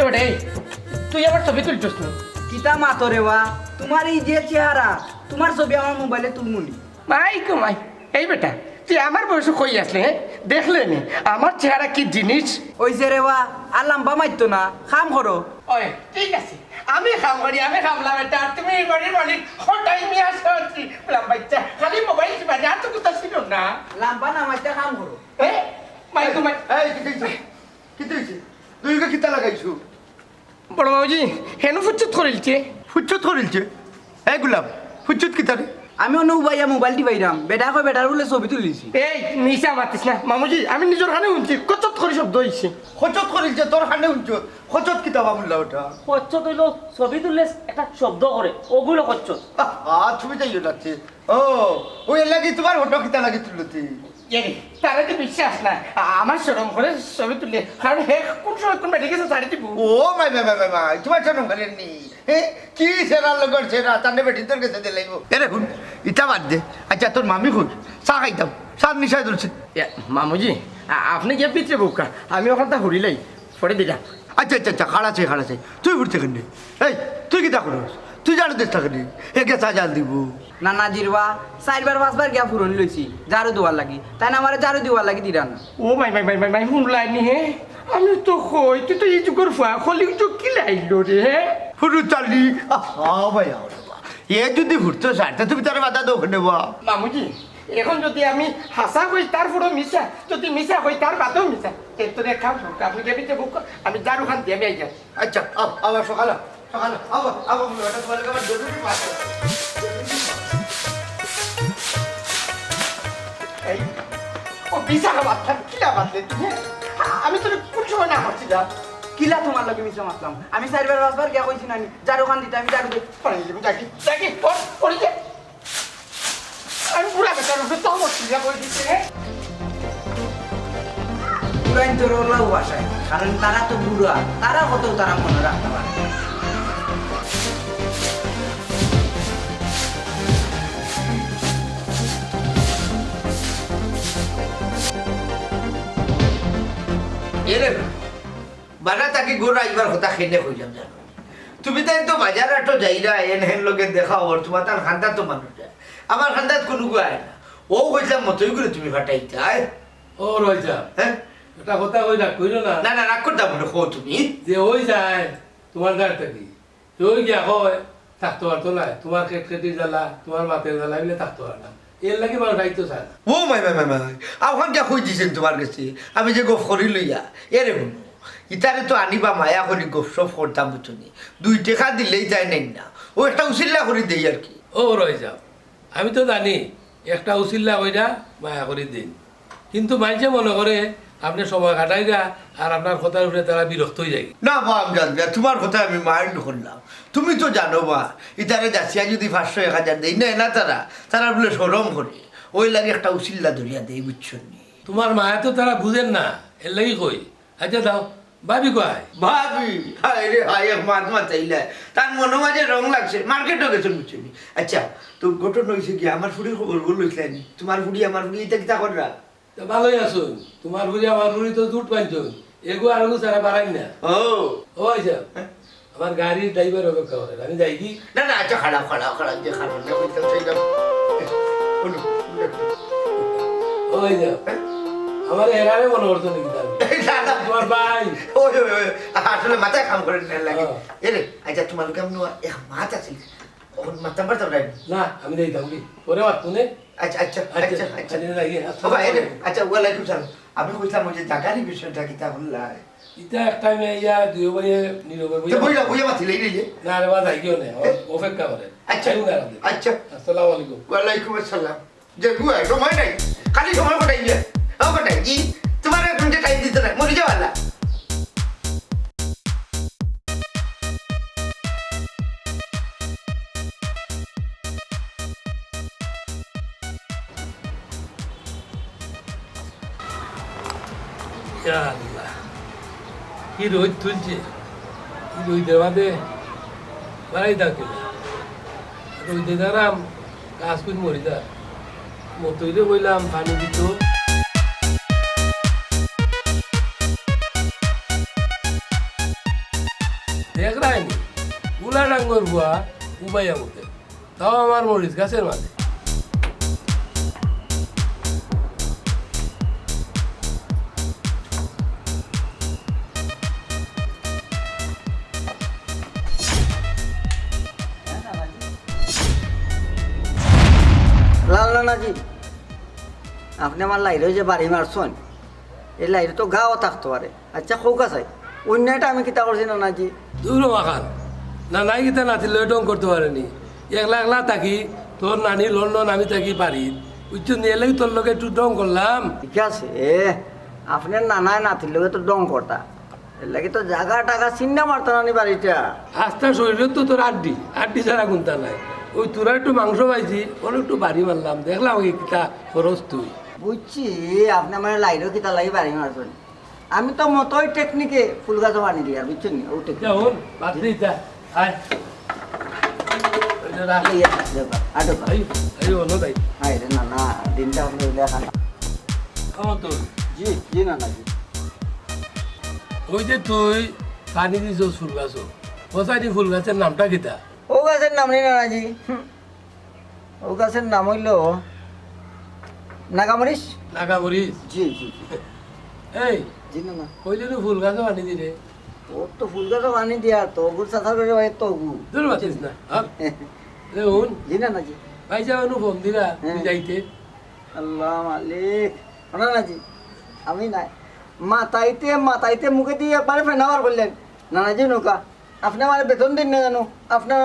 বেটা এই তুই আমার ছবি তুলছিস না কিতা মাতো রে বা তোমার এই যে চেহারা তোমার ছবি আমার মোবাইলে তুলমুনি মাই কমাই এই বেটা তুই আমার বয়সে কই আসলে দেখলে নি আমার চেহারা কি জিনিস ওই যে রে বা আর লাম্বা মারতো না খাম করো ওই ঠিক আছে আমি খাম করি আমি খামলাম এটা আর তুমি এই বাড়ির মালিক হঠাৎ নিয়ে আসছি বললাম বাচ্চা খালি মোবাইল চিপা আর তো কোথাও ছিল না লাম্বা না মারতে খাম করো মাই কমাই এই কি হইছে তুই কিতা লাগাইছো বড় বাবুজি হেন ফুচ্ছুত করিলছে ফুচ্চত করিলছে এই গুলাম ফুচ্চত কিতা রে আমি অন্য উবাইয়া মোবাইল টিপাইরাম বেটা কই বেটার বলে ছবি তুলিছি এই নিশা মাতিস না মামুজি আমি নিজের কানে শুনছি কত করে শব্দ হইছে খচত করিলছে তোর হানে হুঞ্চত খচত কিতা বাবুল্লা ওটা কচ্ছত হইলো ছবি তুললে একটা শব্দ করে ওগুলো কচ্ছত তুমি যাইও যাচ্ছে ও ওই লাগি তোমার ফটো কিতা লাগি তুলতি তারা তো বিশ্বাস না আমার সরম করে ছবি তুলে কারণ হে কোন সময় কোন বেটে গেছে ছাড়ি দিব ও মাই তোমার চরম করেন নি কি সেরা লগর সেরা তান্ডে বেটি তোর কাছে দিলাইব এরে হুন ইটা বাদ দে আচ্ছা তোর মামি কই চা খাইতাম চা নিশায় ধরছে মামুজি আপনি গিয়ে পিতরে বুকা আমি ওখানটা হরিলাই পরে দিলাম আচ্ছা খাড়াছে তুই ঘুরতে কেন এই তুই কিতা করস তুই জানো দেশ থাকে নি একে চা জাল দিব না না জিরবা 4বার 5বার গিয়া ফুরন লইছি জারু দুয়ার লাগি তাই না আমারে জারু দিওয়ার লাগি দিরান ও মাই শুনলাই নি হে আমি তো কই তুই তো এই যুগের ফুয়া খলি যুগ কি লাইলো রে হে ফুরু চালি ভাই এ যদি ঘুরতে সারতে তুমি তার বাধা দোক নেবা মামুজি এখন যদি আমি হাসা হই তার পুরো মিশা যদি মিশা হই তার বাদেও মিশা এর তো রেখা আপনি যে পিঠে বুক আমি জারু খান দিয়ে আমি আই যাই আচ্ছা আবার সকালে আবার এটা তোমার কাছে জরুরি পাস এই ও বিশা খাবার থাক কিলা বাদলে তুমি আমি তো কোন সময় না করছি যা কিলা তোমার লগে মিছা মাতলাম আমি 4বার 5বার গিয়া কইছি না জারু খান দিতে আমি জারু দিই যাকি পড়ি যে আমি পুরা বেটার উপরে তো আমার চিন্তা করে দিচ্ছে পুরাইন তোর ওলাও বাসায় কারণ তারা তো বুড়া তারা কত তারা মনে রাখতে পারে এরে বানা তাকে গোড়া এইবার কথা খেলে কইলাম জানো তুমি তাই তো বাজার আটো যাইরা এন হেন লোকে দেখা ওর তোমার তার খান্দা তো মানুষ আমার খান্দাত কোনো গায় না ও কইলাম মতই করে তুমি ফাটাইতা ও রইজা হ্যাঁ এটা কথা কই রাখ কইলো না না রাগ করতাম না খো তুমি যে ওই যায় তোমার গাড়ি থাকি তো ওই গিয়া হয় থাকতে পারতো না তোমার কেটকেটি জ্বালা তোমার মাতের জ্বালা এগুলো থাকতে পারে না এর লাগে মানুষ দায়িত্ব চায় না ও মাই আহ্বান যা কই দিছেন তোমার কাছে আমি যে গোফ করি লইয়া এরে শুনো ইতারে তো আনিবা মায়া করি গোফ সব করতাম বুঝনি 2 টাকা দিলেই যায় নাই না ও একটা উচিল্লা করে দেই আর কি ও রইজা আমি তো জানি একটা উচিল্লা কইরা মায়া করে দিন কিন্তু মানুষে মনে করে আপনি সময় কাটাইরা আর আপনার কথার উপরে তারা বিরক্ত হয়ে যায় না বাপ জানবে তোমার কথা আমি মাইন্ড করলাম তুমি তো জানো বা ইতারে যাচ্ছিয়া যদি 500-1000 দেই না তারা বলে সরম করে ওই লাগে একটা উচিল্লা ধরিয়া দেই বুঝছেন নি তোমার মায়া তো তারা বুঝেন না এর লাগি কই আচ্ছা দাও ভাবি কয় ভাবি হায় রে হায় মাত চাইলে তার মনে মাঝে রং লাগছে মার্কেটও গেছে বুঝছেন আচ্ছা তো ঘটনা হয়েছে কি আমার ফুড়ির খবর বলছিলেন তোমার ফুড়ি আমার ফুড়ি এটা কিতা কররা তা ভালোই আছো তোমার বুঝি আমার বুড়ি তো দুধ পাইছো এগো আর সারা বাড়াই না ও ও আচ্ছা আমার গাড়ির ড্রাইভার অপেক্ষা করে আমি যাই কি না আচ্ছা খারাপ যে খারাপ না বলতে চাইলাম ওই যা আমার এরারে মনে করতো নাকি তার তোমার ভাই ওই আসলে মাথায় কাম করে না লাগে এরে আচ্ছা তোমার কেমন এক মাছ আছে ওর মাথা পারতো না আমি দিতাম কি পরে মাত তুনে আচ্ছা বাবা এরে আচ্ছা ওয়ালাইকুম সালাম আমি কইতাম ওই যে জাগারি বিষয়টা কিতা বললাই ইটা একটা মেয়ে ইয়া দুই ভাইয়ে নীরবে তো বইলা মাথিলেই রে না রে বা যাই কিও না অপেক্ষা করে আচ্ছা আসসালামু আলাইকুম ওয়ালাইকুম আসসালাম যে গুয়া সময় নাই খালি সময় কটাই যায় কটাই কি তোমার এক ঘন্টা টাইম দিতে না মরে যাওয়ালা কি রোদ তুলছে কি রোদের বাদে বাড়াই থাকি রোদে দাঁড়াম গাছ কুচ মরি যা মতইলে বললাম পানি দিত ডাঙ্গর বুয়া উবাইয়া মতে, তাও আমার মরিচ গাছের মাঝে। লাল নানাজি, আপনি আমার লাইরে যে বাড়ি মারছেন, এই লাইরে তো গাও থাকতে পারে। আচ্ছা হোক আছে, অন্যটা আমি কিতা করছি নানাজি? দূর মাখান না নাই গীতা নাতিলে ডং করতে পারেনি। একলা একলা থাকি তোর নানি লন্ডন, আমি থাকি পারি বুঝছো, নিয়ে লাগি তোর লোকে একটু ডং করলাম। ঠিক আছে, আপনার নানায় নাতির লোকে তো ডং করতা, এর লাগে তো জাগা টাকা চিন্তা মারতো নানি বাড়িটা। আস্তা শরীরে তো তোর আড্ডি আড্ডি ছাড়া গুনতা নাই। ওই তোরা একটু মাংস পাইছি, ওর একটু বাড়ি মারলাম, দেখলাম ওই কিতা খরচ তুই। বুঝছি, আপনি আমার লাইরেও কিতা লাগি বাড়ি মারছেন। আমি তো মতোই টেকনিকে ফুল গাছও বানিয়ে দিই, আর বুঝছেন নি? ও টেকনিক যেমন বাদ দিই তা আয় ওইটা রাখ। আটো এই এই অন্য তাই হাই রে নানা, দিনটা আপনি দেখা। খাওয়া তোর জি জি নানাজি। ওই যে তুই পানি দিছ ফুল গাছ, বসাই দি ফুল গাছের নামটা কিতা? ও গাছের নাম নেই নানাজি, ও গাছের নাম হইল নাগামরিচ। নাগামরিচ? জি জি এই জি নানা। কইলে তো ফুল গাছও আনি দি রে। ওর তো ফুল গাছও বানি দিয়া তো গুড় চাষা করে ভাই তো গু। দূর বাতিস না আর দেখুন জি নানাজি। ভাই যাবেন ফোন দিলা তুই যাইতে। আল্লাহ মালিক, নানাজি আমি নাই মাতাইতে মাতাইতে মুখে দিয়ে একবারে ফেনাবার করলেন। নানাজি নৌকা আপনি আমার বেতন দিন না জানো, আপনার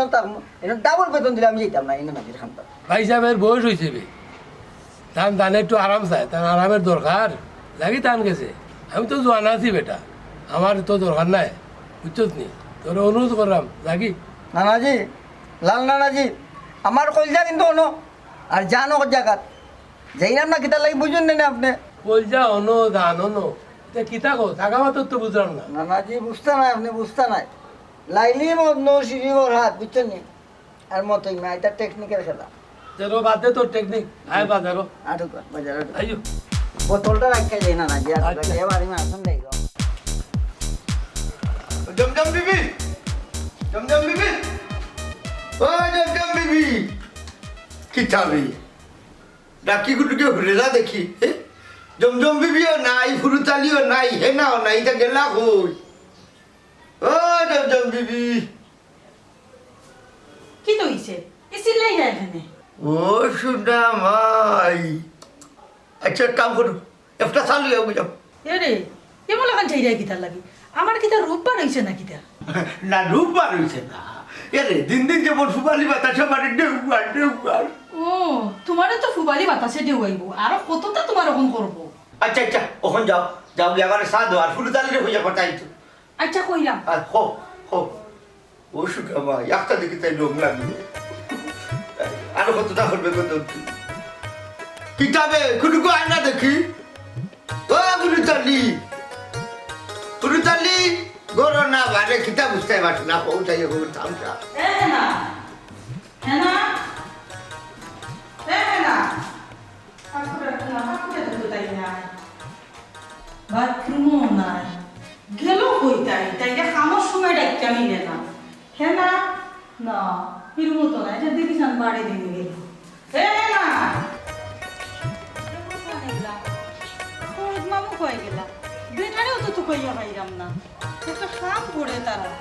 ডাবল বেতন দিলে আমি যেতাম না এই নানাজির খানটা। ভাই সাহেবের বয়স হয়েছে বে, তান দানে একটু আরাম চায়, তার আরামের দরকার লাগি টান গেছে। আমি তো জোয়ান আছি বেটা, আমার তো দরকার নাই বুঝছস নি, তোর অনুরোধ করলাম লাগি। নানাজি, লাল নানাজি, আমার কলজা কিন্তু অনো আর জানো জায়গাত যাইলাম না কিতা লাগি বুঝুন না আপনি। কলজা অনো ধান অনো কিতা কো থাকা মাত্র তো বুঝলাম না। নানাজি বুঝতে নাই, আপনি বুঝতে নাই। লাইলি মত নো সিঁড়ি ওর হাত বুঝছেন নি, আর মতই না, এটা টেকনিকের খেলা। তেরো বাদে তোর টেকনিক আয় বাজারো আটু বাজার আইও। বোতলটা রাখা যায় নানাজি, আর আচ্ছা। এবার আমি আসুন দেখ। জমজম বিবি, জমজম বিবি, ও জমজম বিবি, কি চাবি ডাকি গুটুকে হুলেলা দেখি। জমজম বিবিও নাই, ফুরুতালিও নাই, হেনাও নাই, তা গেলা কই? ও জমজম বিবি, কি তো হইছে এ চিল্লাই না এখানে? ও সুনা মাই, আচ্ছা কাম করো, একটা চালু যাও। এরে এমন লাগান চাইরা কিতার লাগি আমার কিতা রূপবার হইছে না কিতা? না রূপ বার হয়েছে না, এরে দিন দিন যেমন ফুবালি বাতাসে মানে ডেউবার ডেউবার। ও তোমারও তো ফুবালি বাতাসে দেওয়াইব, আরো কতটা তোমার ওখান করবো। আচ্ছা আচ্ছা ওখান যাও, যাও গিয়ে আমার সাদ আর ফুলতালিরে হইয়া কথাই তো। আচ্ছা কইলাম। আর হো হো ও সুখা মা একটা দেখি তাই লোক লাগবে, আরো কতটা করবে কত কিতাবে কুটুকু আয়না দেখি। ও ফুলতালি, ফুলতালি গরো না বারে কিতাব বুঝতে পারছি না, পৌঁছাই খবর থামসা। এ না হেনা, এ হেনা বাথরুমও নাই, গেল কই তাই তাইটা খামার সময় ডাক্তার নিলে না। হেনা না হিরমো তো না, এটা দেখিস আমি বাড়ি দিনে গেল। এ হেনা মামু কয়ে গেলা বেটারেও তো কইয়া পাইরাম না, একটা কাম করে তারা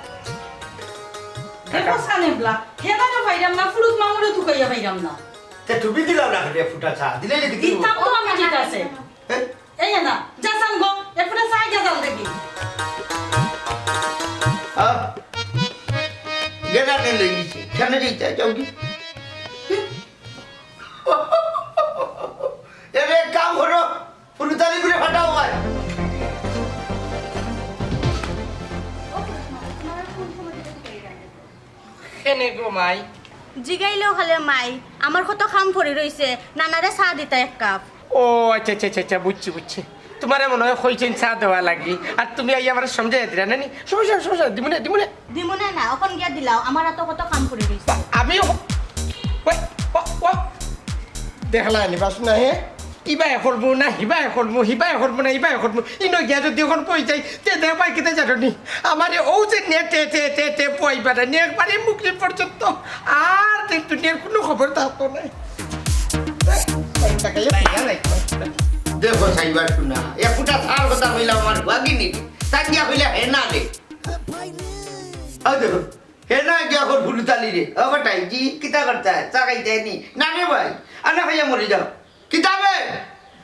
দেখো সানেবলা হেনারও পাইরাম না, ফুরুত মামুরও তো কইয়া পাইরাম না। তে তুমি দিলাও না রে ফুটা চা দিলে নাকি তুমি? দিতাম তো আমি ঠিক আছে। এই না যা সান গো এফুটা চাই যা দাও দেখি। হ্যাঁ গেলা নে লই গেছে কেন দিতে যাও কি? এরে কাম করো, ফুলতালি করে ফাটাও ভাই। এনে গো মাই, জিগাইলেও খালে মাই আমার কত খাম পড়ে রইছে, নানারে চাহ দিতা এক কাপ। ও আচ্ছা আচ্ছা আচ্ছা আচ্ছা বুঝছি বুঝছি, তোমার মনে হয় কইছেন চা দেওয়া লাগি, আর তুমি আই আমার সমঝাই দিলা নানি। সমস্যা সমস্যা দিমুনে দিমুনে দিমনে না ওখান গিয়া দিলাও, আমার এত কত খাম পড়ে রইছে। আমি দেখলা নি বাস না হে ইবাই করবো না হিবাই করবো হিবাই করবো না ইবাই করবো ইনো গিয়া যদি এখন পই যাই তে দে পাই কেটে জানি আমারে ও যে নে টে টে টে টে পয়বারে নে একবারে মুক্তি পর্যন্ত আর দুনিয়ার কোনো খবর থাকতো না দেখো সাইবার শুনা একটা সার কথা হইলাম আমার বাগিনি তাই গিয়া হইলা হেনা রে দেখো হেনা গিয়া এখন ভুলতালি রে ওটাই জি কিতা করতে চা খাইতে নি না রে ভাই আনা খাইয়া মরে যাও কিতাবে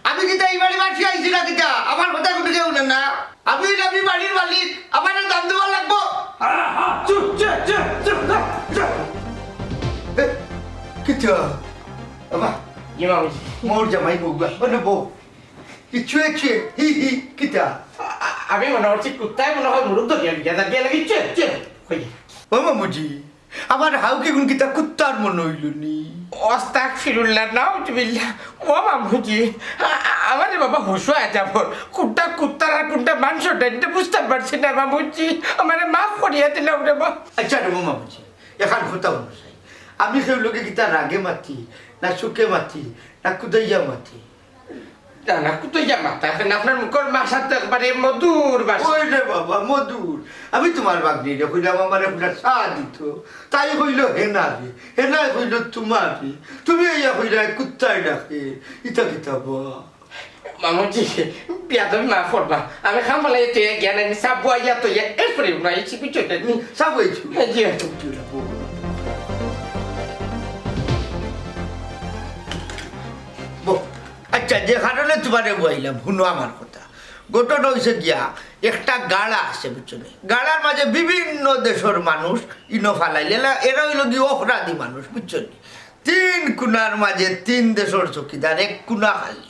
আমি কিতা এই বাড়ি বাসি আইছি না কিতা আমার কথা কোনো কেউ না আমি বাড়ির মালিক আমার দাম দেওয়া লাগবো কিতা বাবা ইমামজি মোর জামাই বউবা মানে বউ কিছু আছে হি হি কিতা আমি মনে হচ্ছে কুত্তায় মনে হয় মুরুদ ধরিয়া গিয়া লাগি চে চে হই ও মামুজি আমার হাউকে গুন কিতা কুত্তার মনে হইল নি অস্তাক ফিরুল্লাহ নাউজুবিল্লাহ ও মামুজি আমারে বাবা হুশো যাব কোনটা কুত্তার আর কোনটা মাংসটা এটা বুঝতে পারছি না মামুজি আমারে মাফ করিয়া দিলাম রে বাবা আচ্ছা রে মামুজি এখন কথা অনুযায়ী আমি সেই লোকে কিতা রাগে মাতি না সুখে মাতি না কুদাইয়া মাতি না কুতো যা মাথা এখন আপনার মুখর মাসার তো একবারে মধুর বাস ওই রে বাবা মধুর আমি তোমার বাগনি রে কইলাম আমার একটা চা দিত তাই কইল হেনা রে হেনা কইল তোমার রে তুমি ইয়া কইলা কুত্তায় ডাকে ইতা কিতা বা মামুজি বিয়া তুমি মাফ করবা আমি খাম বলে তুই জ্ঞান আমি সাপ বুয়া তো এরপরে না এই চিকিৎসা নি সব হয়েছে জি আচ্ছা যে কারণে তোমারে বইলাম শুনো আমার কথা ঘটনা হয়েছে গিয়া একটা গাড়া আছে বুঝছনি গাড়ার মাঝে বিভিন্ন দেশের মানুষ ইনো ফালাইলে এরা হইল গিয়ে অপরাধী মানুষ বুঝছনি তিন কোনার মাঝে তিন দেশের চকিদার এক কোনা খালি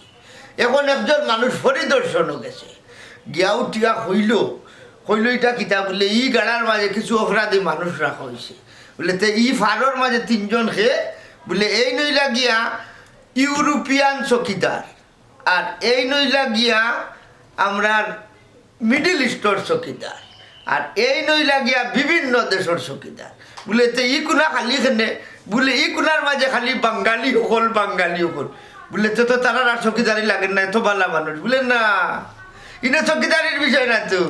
এখন একজন মানুষ পরিদর্শনও গেছে গিয়া উঠিয়া হইল এটা কিতা বলে ই গাড়ার মাঝে কিছু অপরাধী মানুষ রাখা হয়েছে বলে তে ই ফারর মাঝে তিনজন খেয়ে বলে এই নইলা গিয়া ইউরোপিয়ান চকিদার আর এই নইলা গিয়া আমরা মিডিল ইস্টর চকিদার আর এই নইলা গিয়া বিভিন্ন দেশের চকিদার বলে তে ই কোনা খালি খেনে বলে ই কোনার মাঝে খালি বাঙালি হল বলে তো তারা আর চকিদারি লাগে না এত ভালো মানুষ বলে না ইনে চকিদারির বিষয় না তো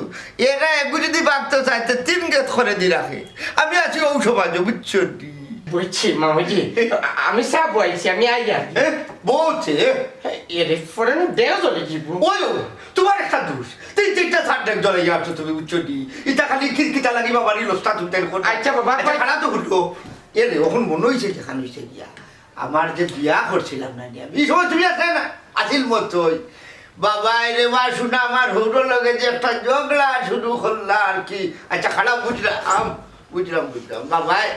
এরা একটু যদি বাগতে চাইতে তিন গেট করে দি রাখে আমি আছি ও সমাজ বুঝছো বুঝছি মামুজি আমি সাপ বইছি আমি আইয়া বলছে এর ফরেন দেও চলে যাব ওই তোমার একটা দোষ তিন তিনটা সাবজেক্ট জলে যাচ্ছ তুমি বুঝছো এটা খালি খিড়কিটা লাগি বাবারই লোস্তা তুলতে আচ্ছা বাবা খারাপ তো হলো এর এখন মনে হয়েছে যেখানে হয়েছে গিয়া আমার যে বিয়া করছিলাম না এই সময় তুমি আসলে না আসিল মতোই বাবা রে বা শুনা আমার হুড়োর লগে যে একটা ঝগড়া শুরু করলা আর কি আচ্ছা খারাপ বুঝলাম বাবাই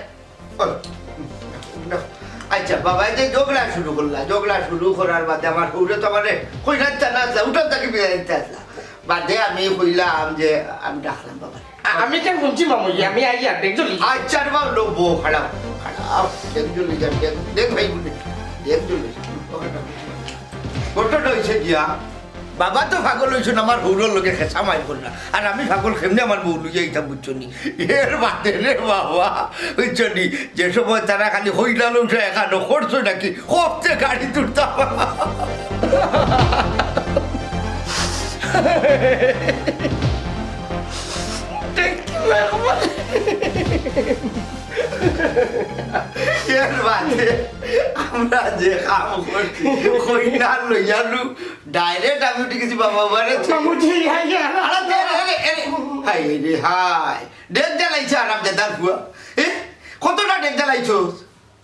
আচ্ছা বাবা যে ঝগড়া শুরু করার বাদে আমার হুড়ে তো মানে কইনাচ্ছা না আসলা উঠান তাকে বিয়ে দিতে আসলা বাদে আমি কইলাম যে আমি ডাকলাম বাবা আমি কেন শুনছি মামুজি আমি আইয়া দেখ চলি আচ্ছা রে বাবা লোবো খারাপ দেখ চলে যান দেখ ভাই বলে দেখ চলে ঘটনা হয়েছে গিয়া বাবা তো পাগল হয়েছেন আমার বউর লোকে খেসা মাই করলা আর আমি পাগল খেমনি আমার বউ লুইয়া এটা বুঝছনি এর বাদে রে বাবা বুঝছনি যে সময় তারা খালি হইলাল উঠে এখানো করছো নাকি হপতে গাড়ি তুলতাম এর বাদে আমরা যে কাম করছি হইলাল লইয়ালু ডাইরেক্ট আমি উঠে গেছি বাবা বারে মামুজি আইয়া হাই রে হাই ডেক জ্বালাইছে আরাম দাদার ফুয়া কতটা ডেক জ্বালাইছো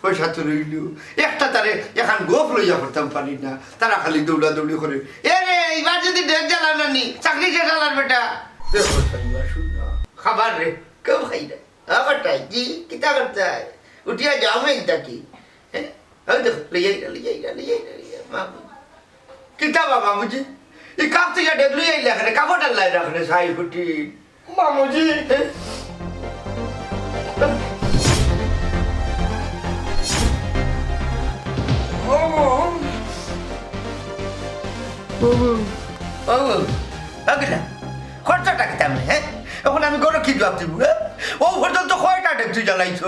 পয়সা তো রইল একটা তারে এখন গোপ লইয়া করতাম পারি না তারা খালি দৌড়াদৌড়ি করে এ রে এবার যদি ডেক জ্বালাও না নি চাকরি কে জ্বালার বেটা খাবার রে কেউ খাই না আবারটাই কি কিতা করতে হয় উঠিয়া যাও না ইতা কি হ্যাঁ দেখো লিয়াই কিতা বাবা মুঝে এই কাপ থেকে ডেক লইয়াই রাখে কাপড়টা লাই রাখে সাই ফুটি মামুজি খরচাটা কিতাম হ্যাঁ এখন আমি গরো কি জবাব দিব ও পর্যন্ত কয়টা ডেকছি জ্বালাইছো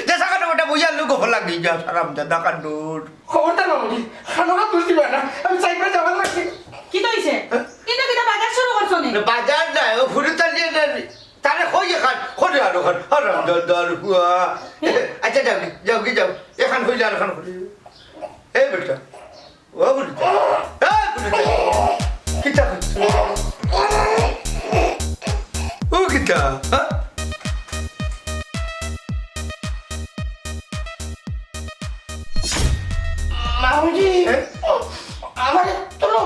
যে সাকাটা ওটা বইয়ার লোক লাগি যা সারাম দাদা কান্ডুর খবরদার মামুনি খানো হাত তুলতে পারে না আমি চাইবে যাওয়ার লাগছে কি তো হইছে কিন্তু কিটা বাজার শুরু করছো নি বাজার না ও ফুরে চালিয়ে না তাহলে হই এখান খোঁজে আর ওখান হারাম দাদার হুয়া আচ্ছা যাও যাও এখান হইলে আর এখান হইলে এই বেটা ও বলি কিতা ও কিতা হ্যাঁ মামুনি আমার তোলো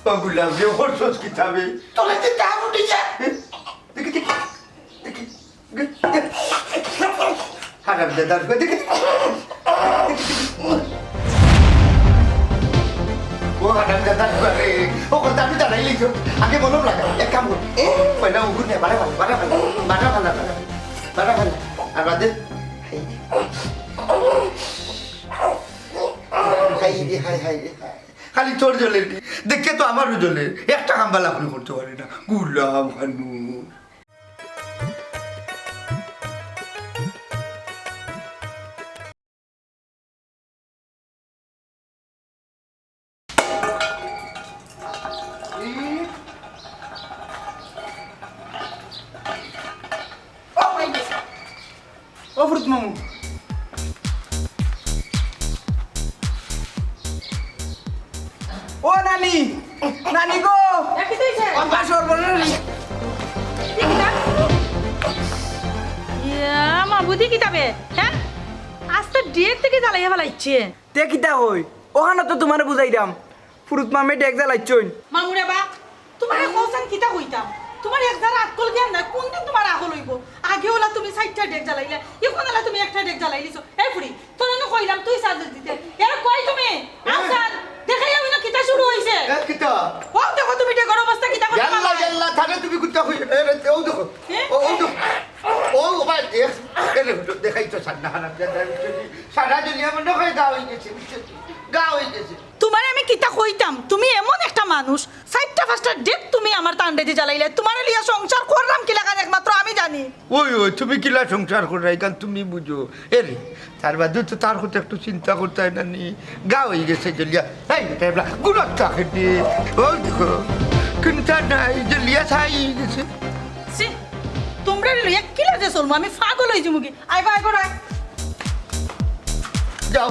বাবুলাম যে হরসস কিতাবে তোলে যে দাম উঠেছে দেখি হারাম দাদার দেখি ও হারাম দাদার ঘরে ও কথা আমি জানাই লিখো আগে মনে লাগা এক কাম কর পয়লা উগুন নে বারে আর বাদে হাই খালি তোর জলের দেখে তো আমারও জলের একটা কাম্বালা আপনি করতে পারি না গুলাম খানু ও ফুরুত মামু ও নানি নানি গো কি তো হইছে বাসর বলে নানি ইয়া মা বুদ্ধি কিতাবে হ্যাঁ আজ তো ডেট থেকে জ্বালাইয়া ফেলাইছে তে কিতা হই ওখানে তো তোমারে বুঝাই দাম ফুরুত মামে ডেক জ্বালাইছইন মামুরে বা তোমার কোসান কিতা কইতাম তোমার একদার আকল জ্ঞান না কোন দিন তোমার আকল হইব আগে ওলা তুমি 60টা ডেক জ্বালাইলে এখন ওলা তুমি একটা ডেক জ্বালাইলিছো এই ফুড়ি তোর না কইলাম তুই চার্জ দিতে এর কই তুমি আসান দেখাই আমি না কিতা শুরু হইছে কিতা ও দেখো তুমি ডেকর অবস্থা কিতা করতে ইয়াল্লা ইয়াল্লা থানে তুমি কুত্তা কই ও দেখো ও দেখো ও ভাই দেখ দেখাই তো সান্না হারাম সারা দুনিয়া মনে হয় গা হয়ে গেছে গা হয়ে গেছে তোমার আমি কিতা কইতাম তুমি এমন একটা মানুষ 60টা 5টা ডেক তুমি আমার টান্ডে দি জ্বালাইলে তোমার লিয়া সংসার করলাম কি লাগান একমাত্র আমি জানি ওই তুমি কিলা সংসার করে এখান তুমি বুঝো এরে তার বাদে তো তার কথা একটু চিন্তা করতে হয় না নি গা হয়ে গেছে জলিয়া এই বেটা গুণাটা খেতে ও দেখো কিন্তু নাই জলিয়া ছাই গেছে সি তোমরা লিয়া কি লাগে চলমু আমি পাগল হই জুমুকি আইবা আইবা রাই যাও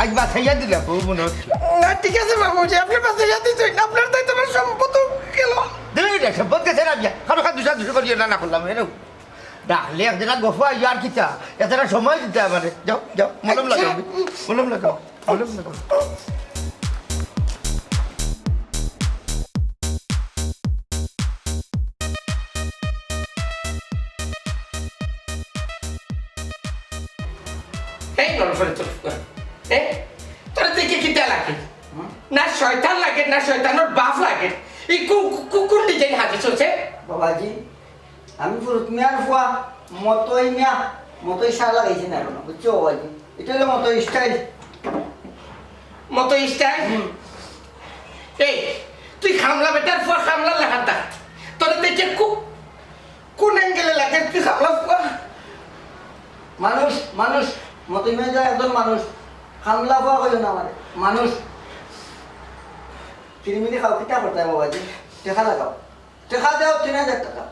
আজ বাছাইয়া দিলা বউ মনে হচ্ছে না ঠিক আছে মামুজি আপনি পাশে যাতে চাই আপনার তাই তোমার সম্পদ গেল দেবে রে সব গেছে না বিয়া খানো খা দুশো করিয়ে না করলাম এরকম ডাকলে এক জায়গা গফা আর কিতা এতটা সময় দিতে আমারে যাও যাও মলম লাগাও মলম লাগাও মলম লাগাও এই নরফরে তো তোর দেখে কিটা লাগে না শয়তান লাগে না শয়তানোর বাপ লাগে এই কোন ডিজাইন হাতে চলছে বাবাজি আমি ফুরুত মিয়ার ফুয়া মতই সার লাগাইছি না এখন বুঝছো বাবাজি এটা হলো মতই স্টাইল মতো স্টাইল এই তুই খামলা বেটার ফুয়া খামলা লাগাতা তোর দেখে কোন অ্যাঙ্গেলে লাগে তুই খামলা ফুয়া মানুষ মতই মিয়া যায় একজন মানুষ খামলা ফুয়া কইল না আমার মানুষ চিনিমিনি খাও কিটা করতে হয় বাবাজি টেকা লাগাও টেকা দাও 3000 টাকা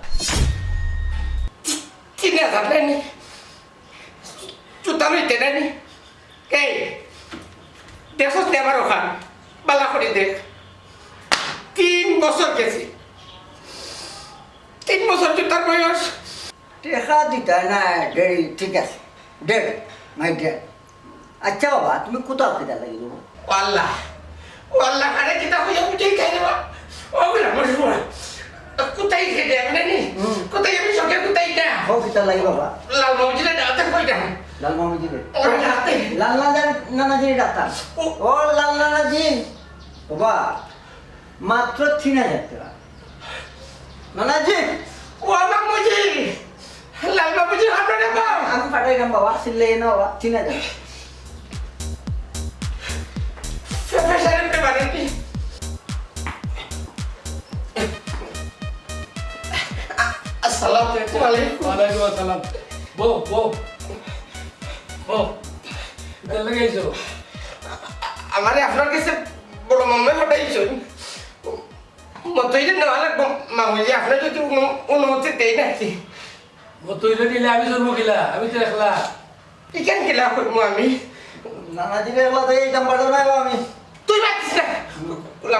3000 নেনি জুতা লইতে নেনি এই দেখছ নে আমার ওখান বালা করে দেখ 3 বছর গেছে 3 বছর জুতার বয়স টেকা দিতা না দেরি ঠিক আছে ডেড মাই ডেড আচ্ছা বাবা তুমি কোথাও কিটা লাগিয়ে দেবো আল্লাহ আল্লাহ কারে কিতা হইয়া উঠেই খাই দেবা ওগুলা মশগুলা কোথায় খেতে নেনি কোথায় আমি সঙ্গে কোথায় না ও কিটা লাগি বাবা লাল মসজিদে ডাক্তার কইটা লাল মামাজি রে ওর হাতে লাল নানাজি ডাক্তার ও লাল নানাজি বাবা মাত্র 3000 টাকা নানাজি ও আমার মজি লাল বাবুজি আমরা নেবা আমি পাঠাইলাম বাবা সিলে না বাবা 3000 ফেফেসারের পেপারে কি আসসালামু আসসালামু আলাইকুম। ওয়ালাইকুম আসসালাম। বউ বউ বউ কোথায় লাগাইছো? আমারে আপনার কাছে বড় মামা পাঠাইছেন মতইলে নেওয়া লাগবো মামুজি আপনার যদি অনুমতি দেয় নাকি তৈরি দিলে আমি জন্ম গেলা, আমি তো একলা। ইকেন গেলা করবো আমি নানাজি এগুলো তো এই নাম্বারটা নাই গো আমি তুই পাচ্ছিস না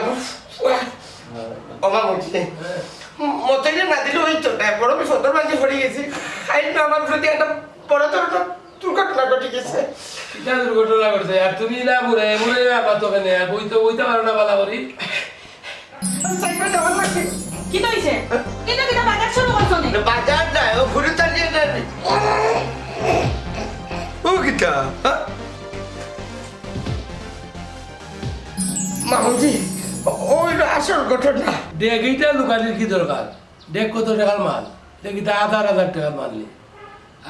ও মামুজি মতইলে না দিলে ওই তো বড় বিপদের মাঝে পড়ে গেছি খাই না আমার প্রতি একটা বড় ধরনের দুর্ঘটনা ঘটে গেছে কিটা দুর্ঘটনা করছে আর তুমি না মুরে মুরে আবার তোকে নে বইতে পারো না বালা করি। সাইকেল যাওয়ার লাগবে কি হইছে এটা কিটা বাজার শুরু করছো নি বাজার নাই ও ঘুরে চালিয়ে নেন ও কিটা মামুজি ওই আসল ঘটনা দেখ এইটা লুকানির কি দরকার? দেখ কত টাকার মাল, দেখ এটা 1000 টাকার মাল।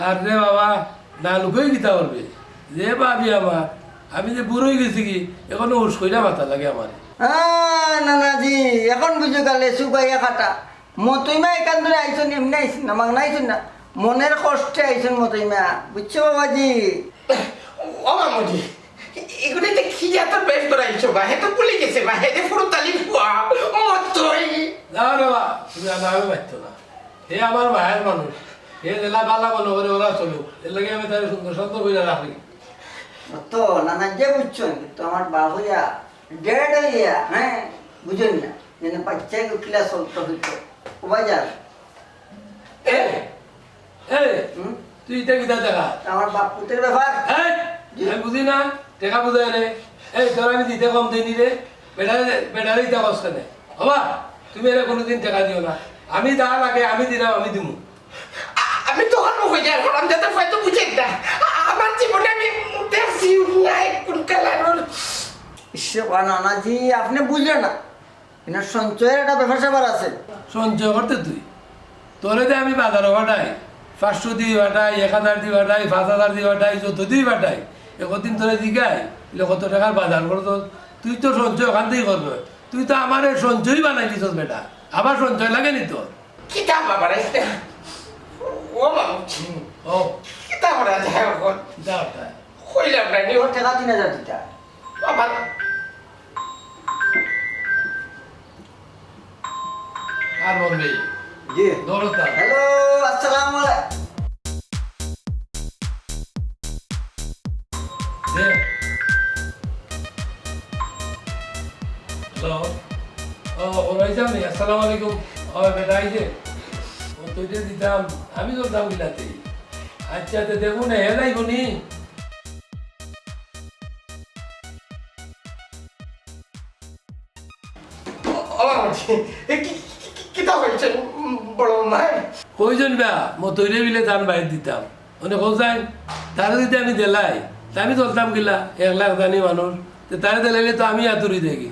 আর রে বাবা না লুকাই গীতা করবে যে ভাবি আমার আমি যে বুড়োই গেছি কি এখনো হুস কইরা মাথা লাগে আমার। নানাজি এখন বুঝো গেলে সুবাইয়া খাটা মতইমা এখান ধরে আইসন এমনি আইসন না মাংনা আইসন না মনের কষ্টে আইসন মতইমা বুঝছো বাবাজি ও মামুজি এগুলোতে কি এত বেশ করাইছো বা হে তো ভুলে গেছে বা হে যে ফুরতালি মতই না রে বাবা তুমি আমি পাইতো না, হে আমার মায়ের মানুষ, হে জেলা বালা মনে করে ওরা চলুক, এর লাগে আমি তার সুন্দর সুন্দর করে রাখি। তো নানাজি বুঝছো কিন্তু আমার বাবুয়া ডেড হইয়া হ্যাঁ বুঝুন না যেন বাচ্চাকে উঠিলা চলতে হইতো ও বাজার এ তুই এটা কিতা দেখা? আমার বাপ পুতের ব্যাপার আমি বুঝি না টেকা বুঝাই রে। এই তোর আমি দিতে কম দিইনি রে, বেটারে দিতে কষ্ট নেই হবা। তুমি এরা কোনোদিন টাকা দিও না, আমি যা লাগে আমি দিলাম আমি দিমু। আমি তো হলো হয়ে যায় এখন আমি যাতে হয়তো বুঝে না আমার জীবনে আমি দেখছি নাই কোন কালার নানাজি আপনি বুঝলেন না এনার সঞ্চয়ের একটা ব্যাপার স্যাপার আছে সঞ্চয় করতে তুই তোরে যে আমি বাজারও পাঠাই 500 দিয়ে পাঠাই 1000 দিয়ে পাঠাই 5000 দিয়ে পাঠাই যত দিয়ে পাঠাই একদিন তোরে জিগাই কত টাকার বাজার করতো তুই তো সঞ্চয় ওখান থেকেই করবে। তুই তো আমার সঞ্চয় বানাই দিছস বেটা, আবার সঞ্চয় লাগেনি তোর। কিতাব বাবার ও মামুজি ও কিতাব ওরা যায় এখন দাওটা কইলাম না নি ওর টাকা 3000 দিতা বাবা আর বলবি জি দৌড়তা হ্যালো আসসালামু আলাইকুম দে। হ্যালো ও ওরাই যাবনি? আসসালামু আলাইকুম। ও বেটা এই যে ও তুইতে দিতাম আমি করতাম গিলাতে। আচ্ছা তো দেখুন হে নাই গুনি ও মামুজি কিতাব হয়েছে বড় মায় কইজন বা মো তৈরি বিলে দান বাইর দিতাম মানে কোথায় তারা যদি আমি দেলাই তা আমি চলতাম গিলা 1 লাখ জানি মানুষ তারা দিলাইলে তো আমি আতুরি দেখি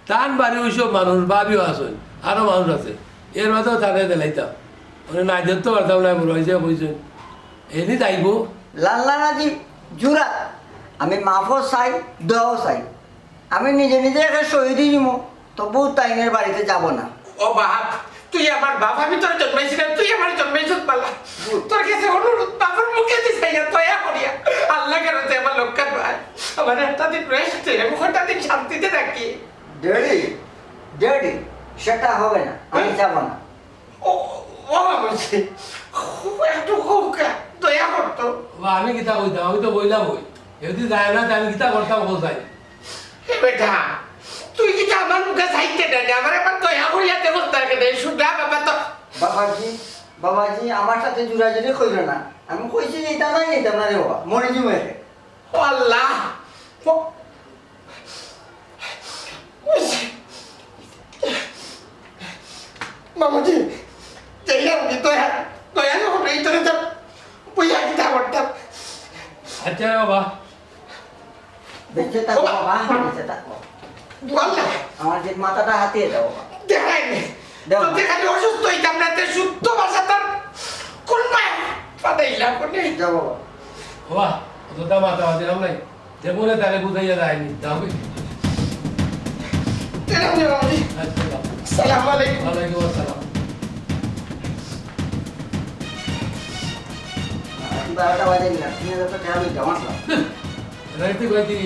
টান বাড়ি ওইসব মানুষ ভাবিও আসেন আরো মানুষ আছে এর মাঝেও তারা দিলাইতাম মানে না যেতে পারতাম না বড় হয়েছে কইছেন এনি যাইব লাল্লানাজি জুরা আমি মাফও চাই দোয়াও চাই আমি নিজে নিজে একটা শহীদই দিব তবু তাইনের বাড়িতে যাব না ও বাপ তুই আমার বাপ আমি তোর জন্মাইছিলাম তুই আমার জন্মাইছিস পালা তোর কাছে অনুরোধ বাবার মুখে দিস দয়া করিয়া আল্লাহ কেন তুই আমার লক্ষ্য ভাই আমার একটা দিন রেস্ট আমি একটা দিন শান্তিতে থাকি ড্যাডি ড্যাডি সেটা হবে না আমি যাব না ও ও বলছি একটু হোকা দয়া করতো আমি গীতা কইতাম আমি তো বইলাম বই যদি যায় না আমি গীতা করতাম কোথায় হে বেটা তুই কি আমার মুখে সাইতে দেন আমার একবার দয়া করিয়া দেব তার কাছে শুধু বাবা তো বাবাজি আমার সাথে জুড়াজুড়ি কইল না আমি কইছি যে এটা নাই এটা না রে বাবা মরে যাবে ও আল্লাহ মামুজি যাইলাম কি দয়া দয়া যখন এই তোরে তো বইয়া কিতা করতাম আচ্ছা বাবা বেঁচে থাকো বাবা বেঁচে থাকো আল্লাহ আমার যে মাথাটা হাতিয়ে দাও বাবা দেখাই দাও। তো দেখালে অসুস্থ হইতাম না তে শুদ্ধ ভাষা তোর কোন মায় পাঠাইলাম কোনে যাও বাবা বাবা অতটা মাথা দিলাম নাই যে বলে তারে বুঝাইয়া যায়নি যাবে দিলাম যে মামুজি আচ্ছা সালাম আলাইকুম ওয়ালাইকুম আসসালাম 12টা বাজে না 3000 টাকা আমি জমা করলাম রাইতে কইতি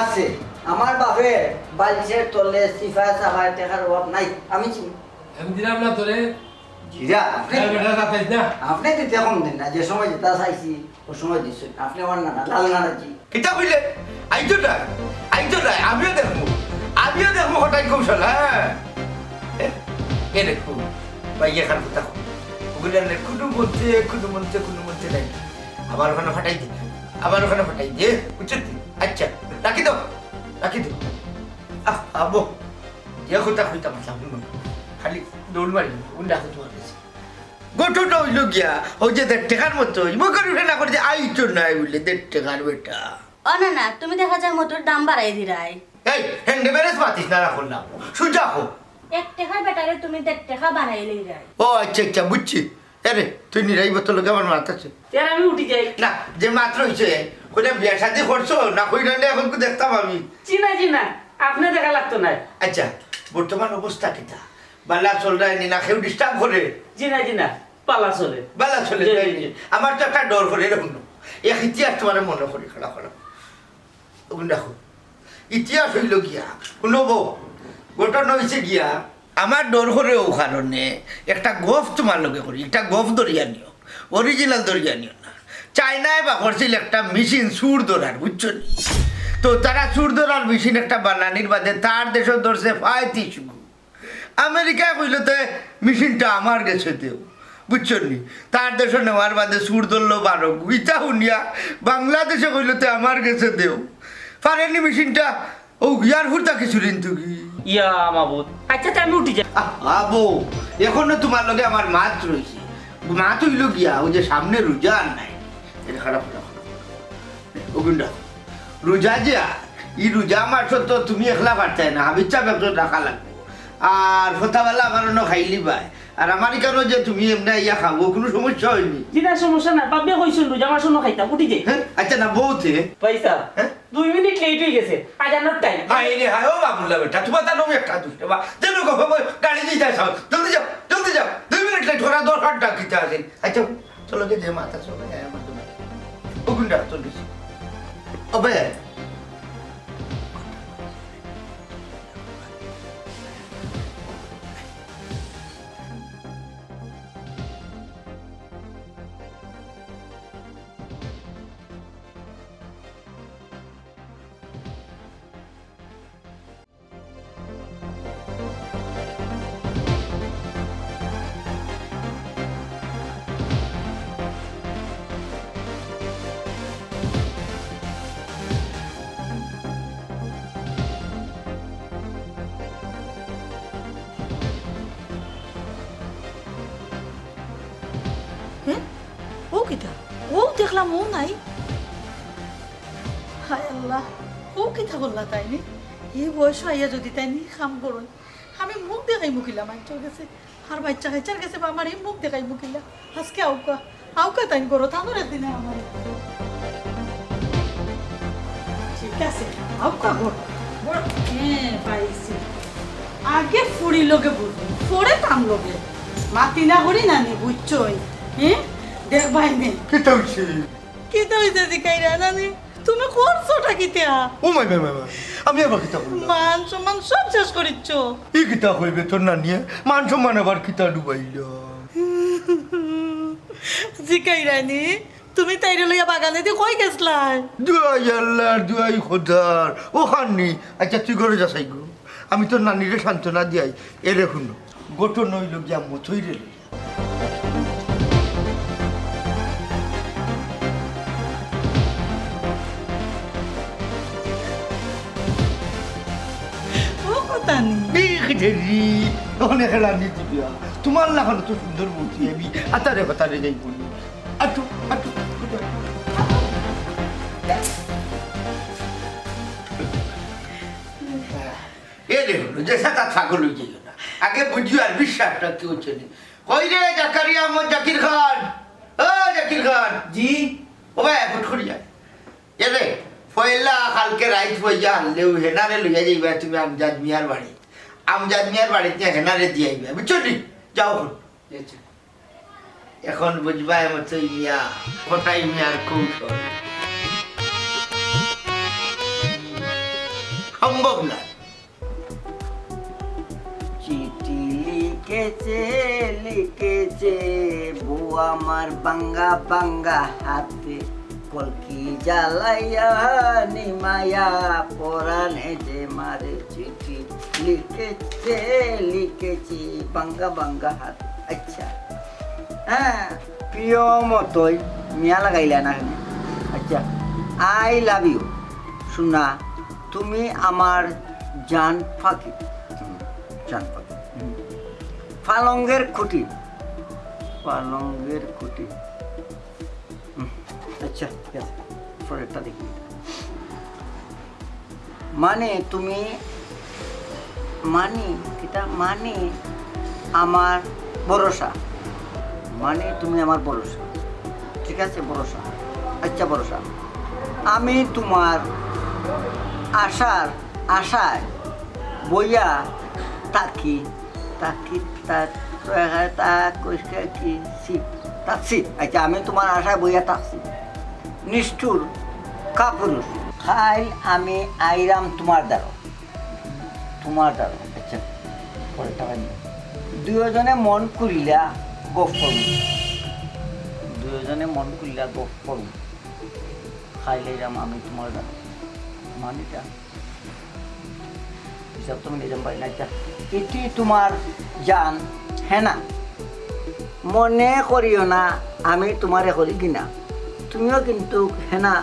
আছে আমার বাপে বালিশের তলে সিফা সাফায় টাকার অভাব নাই আমি চিনি আমি দিলাম না তোরে জিরা আপনি বেটা যাতাইস না আপনি দিতে কম দিন না যে সময় যেটা চাইছি ও সময় দিচ্ছেন আপনি আমার নানা লাল নানাজি কিতা কইলে আইতো না আমিও দেখবো হঠাৎ কৌশল হ্যাঁ এ দেখো ভাই এখান কথা ওগুলো কোনো মধ্যে নাই আমার ওখানে ফাটাই দে বুঝছেন আচ্ছা রাখি দাও আবো যে কথা কইতাম খালি দৌড় মারি উন্ডা তোমার কাছে গোটটা হইল গিয়া ওই যে 1.5 টাকার মতো মুখের উঠে না করে যে আইতো নাই বলে 1.5 টাকার বেটা ও না না তুমি দেখা যায় মোটর দাম বাড়াই দিরাই এই হ্যান্ডে বেরেস মাতিস না রাখুন না সুজা হো 1 টাকার বেটারে তুমি 1.5 টাকা বানাই লইরাই ও আচ্ছা বুঝছি আরে তুই নিরাই বোতল কেমন মাতাছে তার আমি উঠি যাই না যে মাত্র হইছে কইলে বিয়া শাদি করছো না কইলে না এখন তো দেখতাম আমি চিনা আপনি দেখা লাগতো না আচ্ছা বর্তমান অবস্থা কিটা বালা চল রায় নি না কেউ ডিস্টার্ব করে জিনা পালা চলে বালা চলে জি, যাই জি। আমার তো একটা ডর করে এরকম এক ইতিহাস তোমার মনে করি খারাপ দেখো ইতিহাস হইল গিয়া শুনবো ঘটনা হয়েছে গিয়া আমার ডর করে ও কারণে একটা গফ তোমার লগে করি একটা গফ দরিয়া নিও অরিজিনাল দরিয়া নিও না চায়নায় বা করছিল একটা মেশিন সুর ধরার বুঝছো নি তো তারা সুর ধরার মেশিন একটা বানানির বাদে তার দেশও ধরছে 35 গু আমেরিকায় কইলে তো মেশিনটা আমার গেছে দেও বুঝছো নি তার দেশে নেওয়ার বাদে সুর ধরলো 12 গু ইটা শুনিয়া বাংলাদেশে কইলে তো আমার গেছে দেও পারেনি মেশিনটা ও ইয়ার হুরতা কিছু ঋণ তুই ইয়া মাবুদ আচ্ছা তা আমি উঠি যাই আবো এখনো তোমার লগে আমার মাছ রয়েছে মাছ হইল গিয়া ওই যে সামনে রোজা আর নাই এটা খারাপ ওগুন্ডা রোজা যে এই রোজা মাছ তো তুমি একলা পারতাই না হাবিচ্ছা একজন রাখা লাগবে আর ফোতাওয়ালা আমার অন্য খাইলি পায় আর আমার কেন যে তুমি এমনি ইয়া খাবো কোনো সমস্যা হয়নি জিনা সমস্যা না বাপে কইছিল জামা শুনো খাইতাম উঠি যাই হ্যাঁ আচ্ছা না বউতে পয়সা হ্যাঁ? 2 মিনিট লেট হয়ে গেছে আজানোর টাইম হাই রে হাই ও বাবুল্লা বেটা তোমার তার নামে একটা দুষ্ট বা যেন গাড়ি দিয়ে যাও জলদি যাও 2 মিনিট লেট করা দরকার ডাকিতে আসেন আচ্ছা চলো গে যে মাথা চলো আমার তো ও গুন্ডা চলিস ওবে হ্যাঁ ও কিতা ও দেখলাম ও নাই হায় আল্লাহ ও কিতা করলা তাইনি এই বয়স আইয়া যদি তাইনি কাম করুন আমি মুখ দেখাই মুখিলাম আইটার কাছে আর বাচ্চা কাচ্চার কাছে বা আমার এই মুখ দেখাই মুখিলা আজকে আউকা তাইন করো তানোর একদিনে আমার ঠিক আছে আউকা করো হ্যাঁ পাইছি আগে ফুড়ি লোকে বুঝবো ফোরে কাম লোকে মাতি না করি নানি বুঝছই হ্যাঁ দেখবাই নে কেটা হইছে কিতা হইছে দিকাইরা নানি তুমি করছোটা কিতা ও মাই মাই আমি আবার কিতা বললাম মান সম্মান সব শেষ করিচ্ছ এই কিতা হইবে তোর না নিয়ে মান সম্মান আবার কিতা ডুবাইল জিকাইরানি তুমি তাইরে লইয়া বাগানে দিয়ে কই গেছলাই দুয়াই আল্লাহ দুয়াই খোদার ও খাননি আচ্ছা তুই ঘরে যাসাই গো আমি তোর নানিরে সান্ত্বনা দিয়াই এরে শুনো গোটো নইল গিয়া মথই রে ও কথা নি অনেক রান্নি দিবিয়া তোমার লাগানো তো সুন্দর বলছি আমি আতারে কথারে যাই বলি আটু আটু এ রে হলো যে সাতা ছাগল হয়ে যাই না আগে বুঝিও আর বিশ্বাসটা কেউ চেনে কই রে জাকারিয়া মো জাকির খান ও জাকির খান জি ও ভাই ফুট করি যায় এ রে পয়লা কালকে রাইত পয়লা আনলেও হেনারে লইয়া যাইবা তুমি আমজাদ মিয়ার বাড়িতে হেনারে দিয়ে আইবা বুঝছো নি যাও আচ্ছা এখন বুঝবা মতোই মিয়া কোথায় মিয়ার কৌশল সম্ভব না। চিঠি লিখেছে বউ আমার বাঙ্গা বাঙ্গা হাতে, কলকি জ্বালাইয়া নিমায়া পরাণে যে মারে। চিঠি লিখেছি বাঙ্গা বাঙ্গা হাতে। আচ্ছা হ্যাঁ, প্রিয় মতোই মিয়া লাগাইলা না। আচ্ছা, আই লাভ ইউ শোনা, তুমি আমার জান ফাঁকি। জান ফাঁকি, পালঙ্গের খুঁটি, পালঙ্গের খুঁটি। আচ্ছা ঠিক আছে, পরেরটা দেখি। মানে তুমি, মানে এটা মানে আমার ভরসা, মানে তুমি আমার ভরসা। ঠিক আছে, ভরসা। আচ্ছা ভরসা, আমি তোমার আশায় বইয়া থাকি থাকি থাকছি। আচ্ছা, আমি তোমার আশায় বইয়া থাকছি। নিষ্ঠুর কাপুরুষ খাইল আমি আইরাম তোমার দ্বারা। আচ্ছা পরেরটা পাইনি। দুজনে মন করিলা গপ করুন, দুজনে মন করিলা গপ করুন। খাইলে আইরাম আমি তোমার দ্বারা, মানিটা হিসাব তুমি নিজাম পারি না। আচ্ছা, এটি তোমার জান হ্যাঁ না, মনে করিও না আমি তোমারে করি কিনা। তুমিও কিন্তু হ্যাঁ না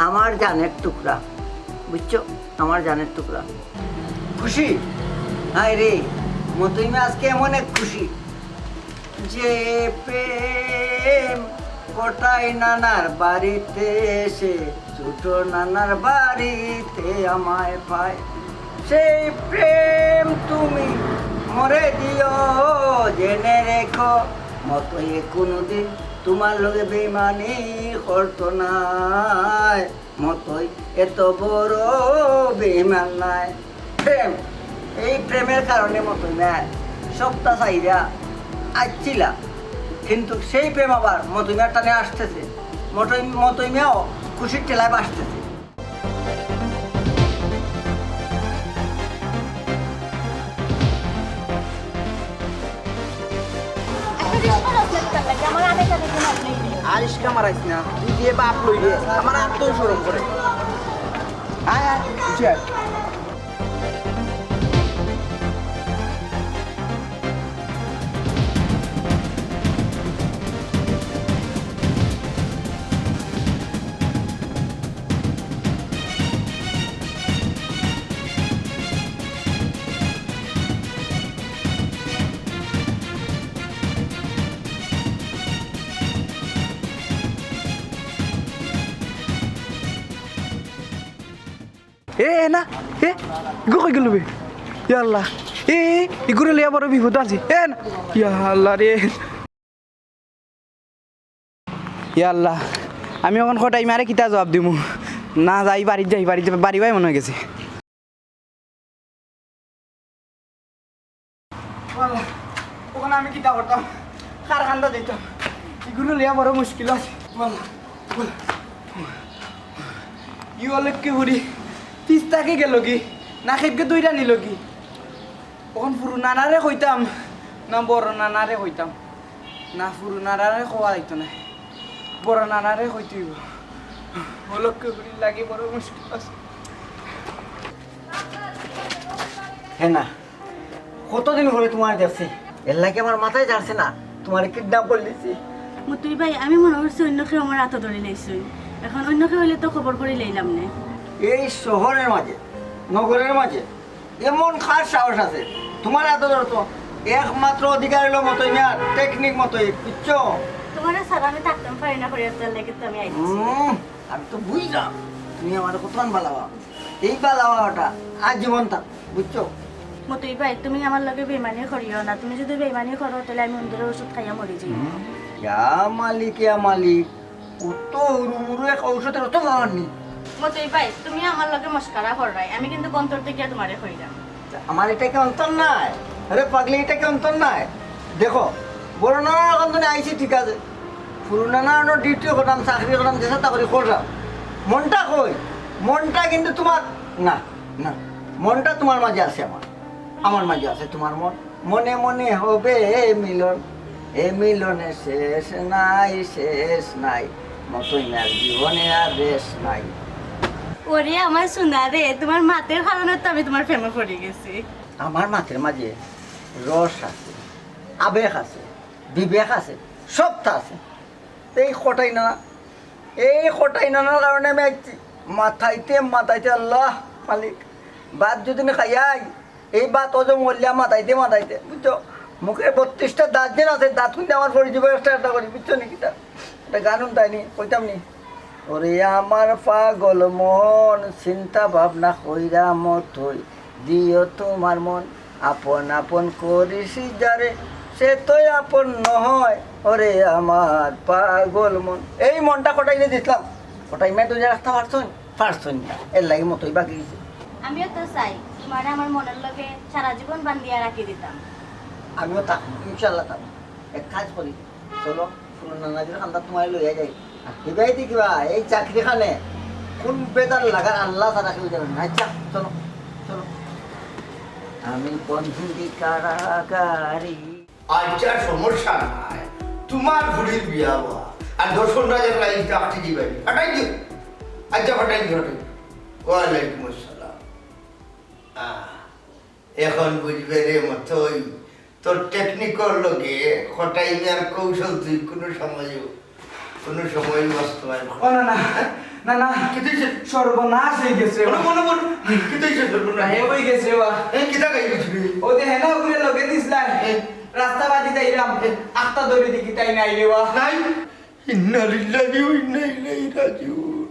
আমার জানের টুকরা, বুঝছো? আমার জানের টুকরা। খুশি? হায় রে মতইমে আজকে এমন এক খুশি যে প্রেম কোটাই নানার বাড়িতে এসে, ছোট নানার বাড়িতে আমায় পায়। সেই প্রেম তুমি মরে দিও, জেনে রেখো মতই কোনোদিন তোমার লগে বেমানি করতো নাই। মতই এত বড় বেমান নাই। প্রেম, এই প্রেমের কারণে মতই না সপ্তাহ চাইরা আসছিলা, কিন্তু সেই প্রেম আবার মতইমার টানে আসতেছে। মতইমাও খুশির ঠেলায় বাসতেছে। আরিশকা মারাইস না, তুই দিয়ে বাপ লইবে আমার আত্মসরম করে। আয় আয় চল। এ না এ গো কই গেল বে? ইয়া আল্লাহ, এ ইগুরে লিয়া বড় বিপদ আছে। এ না ইয়া আল্লাহ রে, ইয়া আল্লাহ, আমি এখন কটাই মারে কিতা জবাব দিমু? না যাই বাড়ি ভাই মনে হয়ে গেছে। ওখানে আমি কিতা করতাম, কার খান্দা দিতাম, এগুলো লিয়া বড় মুশকিল আছে। ইউ অলেককে বুড়ি তিস্তাকে গেল কি না, খেপকে দুইটা নিল কি? ওখান পুরু নানারে কইতাম না বড় নানারে কইতাম? না পুরু নানারে কোয়া যাইতো না, বড় নানারে কইতেইব। অলেককে বুড়ি লাগি বড় মুশকিল আছে। হ্যাঁ না, কতদিন ধরে তোমার দেখছি, এর লাগে আমার মাথায় যাচ্ছে না। তোমার কিডন্যাপ করে দিছি। মতুই ভাই, আমি মনে করছি অন্য কেউ আমার হাতে ধরে লইছই, এখন অন্য কেউ হইলে তো খবর করে লইলাম না। এই শহরের মাঝে, নগরের মাঝে এমন খাস সাহস আছে তোমার এত ধরতো? একমাত্র অধিকার হলো মতই না, টেকনিক মতই, বুঝছো? তোমার স্যার আমি থাকতাম পারি না করে তার লাগে তো আমি আইছি। আমি তো বুঝলাম তুমি আমার কতক্ষণ বালাবা, এই বালাবাটা আজীবন থাক, বুঝছো? মতুই ভাই, তুমি আমার লগে বেইমানি করিও না। তুমি যদি বেইমানি করো তাহলে আমি অন্ধের ওষুধ খাইয়া মরে যাই। ইয়া মালিক কত উড়ু এক ঔষধের অত খাওয়ার নেই। মতুই ভাই, তুমি আমার লগে মস্কারা কররাই, আমি কিন্তু অন্তর থেকে তোমারে কইলাম। আমার এটা কি অন্তর নাই? আরে পাগলি, এটা কি অন্তর নাই? দেখো বড় নানার এখন তো আইসি ঠিক আছে পুরো নানার ডিউটি করতাম চাকরি করতাম যেসব চাকরি করতাম মনটা কই মনটা কিন্তু তোমার না না মনটা তোমার মাঝে আছে আমার মাঝে আছে তোমার মন মনে মনে হবে মিলন এ মিলনে শেষ নাই মতই না জীবনে আর রেশ নাই ওরে আমার সোনা রে তোমার মাতের কারণে তো আমি তোমার প্রেমে পড়ে গেছি আমার মাথের মাঝে রস আছে আবেগ আছে বিবেক আছে সবটা আছে এই খটাই নানার কারণে আমি আইছি মাথাইতে আল্লাহ মালিক ভাত যদি না খাইয়াই এই ভাত অজ মরলিয়া মাথাইতে বুঝছো মুখে 32টা দাঁত যেন আছে দাঁত কিন্তু আমার পরে জীবন একটা করি বুঝছো নাকি তা এটা গানুন তাইনি কইতাম নি ওরে আমার পাগল মন চিন্তা ভাবনা কইরা মতই দিও তোমার মন আপন আপন করিস যারে সে তোই আপন নহয় ওরে আমার পাগল মন এই মনটা কটাইলে দিছিলাম কটাই মেয়ে তুই রাস্তা পারছন না এর লাগে মতই বাকি গেছে আমিও তো চাই তোমার আমার মনের লগে সারা জীবন বান্ধিয়া রাখি দিতাম আমিও তা ইনশাল্লাহ তা এক কাজ করি চলো শুনো নানাজির খান্দা তোমার লইয়া যাই এবাই দেখিবা এই চাকরি খানে কোন বেদার লাগার আল্লাহ তারা কেউ জানেন না আচ্ছা চলো চলো আমি বন্ধি কারাগারি আচ্ছা সমস্যা নাই তোমার ঘুড়ির বিয়া হওয়া আর 10,000 লাইন চাকরি দিবেন হটাই দিও আচ্ছা হটাই দিও ওয়ালাইকুম আসসালাম এখন বুঝবে রে মতই তোর টেকনিকর লগে হটাই আর কৌশল তুই কোনো সময় বাস্তবায়ন ও না না না কিতাইছে সর্বনাশ হয়ে গেছে মনে কিতাইছে সর্বনাশ হয়ে গেছে কিতা গাই গেছিলি ও দে হেনা ঘুরে লগে দিছিলাম রাস্তা বাদি যাইলাম আত্মা ধরে দেখি তাই নাই রে নাই ইন্না লিল্লাহি ওয়া ইন্না ইলাইহি রাজিউন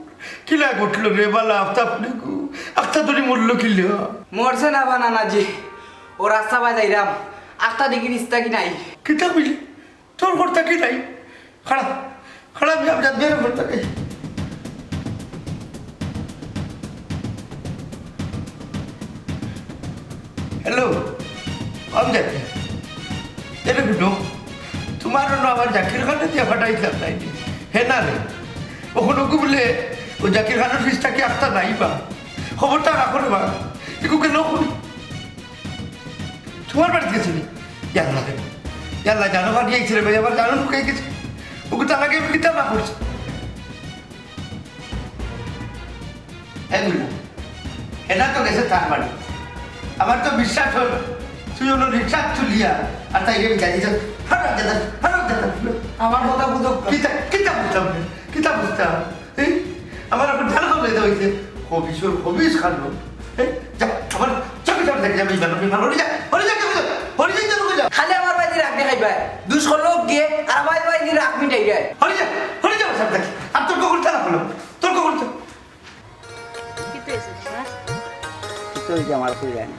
কিলা ঘটলো রে বালা আফতা ফুলিকু আফতা ধরে মরলো কিলা মরছে না বা নানাজি ও রাস্তা বাদি যাইলাম আত্মা দেখি নিস্তা কি নাই কিতা কইলি তোর ঘরটা কি নাই খাড়া আমি আপ যাবে রে ঘরটা কে হ্যালো আমি যাচ্ছি এটা গুটো তোমার আমার জাকির খানে দিয়ে ফাটাইছিলাম তাই হে না রে ওখানে বলে ও জাকির খানের ফিসটা কি আস্তা নাই বা খবরটা রাখো রে বা একু কেন করি তোমার বাড়িতে গেছিলি জানলা দেবে জানলা জানো বা নিয়ে ছেলে মেয়ে আবার জানো ঢুকে গেছে ওকে তালাকে কিতাব না করছে এগুলো এনা তো গেছে তার বাড়ি আমার তো বিশ্বাস হল তুই হলো রিক্সা তুলিয়া আর তাই আমি জানি আমার কথা বুঝো কিতা বুঝতাম আমার আপনার জানা হলে হয়েছে হবিস খানো আমার চোখে চোখ দেখে যাবে খালি আমার বাইরে রাখতে খাইবা দুষ্কর লোক গিয়ে আর আমার বাইরে রাখ মিটাই যায় হরে যাবো সব দেখি আর তোর কখন তারা হলো তোর কখন তো তো ওই যে আমার কই যায় না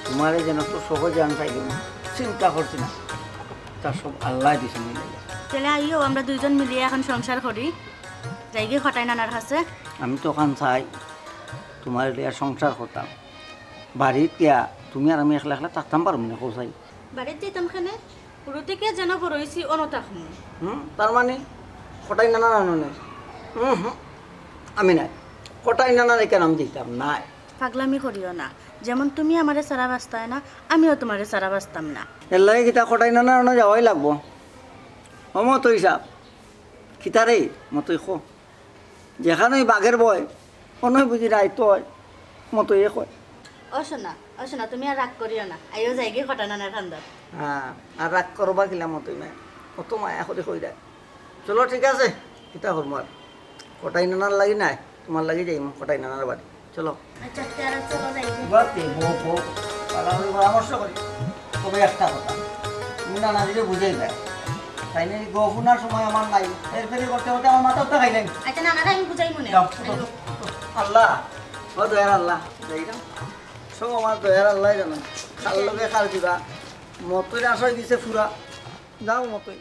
তোমারে যেন তো সহজে আমি পাই না চিন্তা করছি না তার সব আল্লাহ দিছে মিলে তাহলে আইও আমরা দুইজন মিলিয়ে এখন সংসার করি যাই গিয়ে খটাই নানার কাছে আমি তো ওখান চাই তোমার লিয়া সংসার করতাম বাড়িত গিয়া তুমি আর আমি একলা একলা থাকতাম পারবো না কোথায় বাড়িতে যেতাম খানে পুরো থেকে যেন পড়ইছি অনতাখম তার মানে কটাই নানা নানো আমি নাই কটাই নানা কেন আমি দিতাম নাই পাগলামি করিও না যেমন তুমি আমারে সারা বাস্তায় না আমিও তোমারে সারা বাস্তাম না এর লাগে কিতা কটাই নানা নানো যাওয়াই লাগবো ও মতো হিসাব খিতারে মতোই খো যেখানে বাঘের বয় অনয় বুঝি রাইত হয় মতোই কয় অশোনা তুমি আর রাগ করিও না আইও যাই গিয়ে খটা নানার ঠান্ডার হ্যাঁ আর রাগ করবা কিলা মতোই নাই অত মায়া করে কই দেয় চলো ঠিক আছে কিতা করবো আর কটাই নানার লাগি নাই তোমার লাগি যাই কটাই নানার বাড়ি চলো আচ্ছা তেরা চলো যাই পরামর্শ করি তবে একটা কথা তুমি নানা দিলে বুঝেই দেয় তাই না গফুনার সময় আমার নাই এর ফেরি করতে করতে আমার মাথা উঠতে খাই নাই আচ্ছা নানারা আমি বুঝাই মনে আল্লাহ ও দয়ার আল্লাহ যাই না সব আমার দয়ার আল্লাহ জানো খাল লগে খাল দিবা মতই আশয় দিছে ফুরা যাও মতই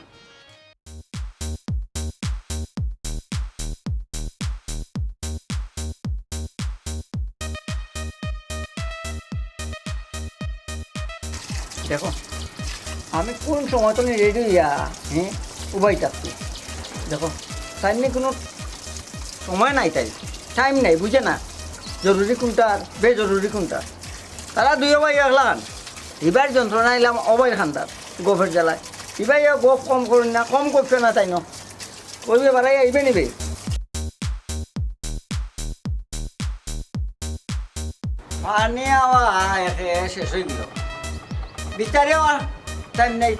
দেখো আমি কোন সময় তো রেডি হইয়া হ্যাঁ উবাই থাকছি দেখো তাই নিয়ে কোনো সময় নাই তাই টাইম নাই বুঝে না জরুরি কোনটা আর বেজরুরি কোনটা তারা দুই ভাই একলান এবার যন্ত্রণা এলাম অবাই খান্দার গোফের জ্বালায় এবার গোফ কম করুন না কম করছে না তাই ন করবে বাড়াই আইবে নিবে পানি আওয়া একে শেষ হয়ে গেল বিচারে আর টাইম নেই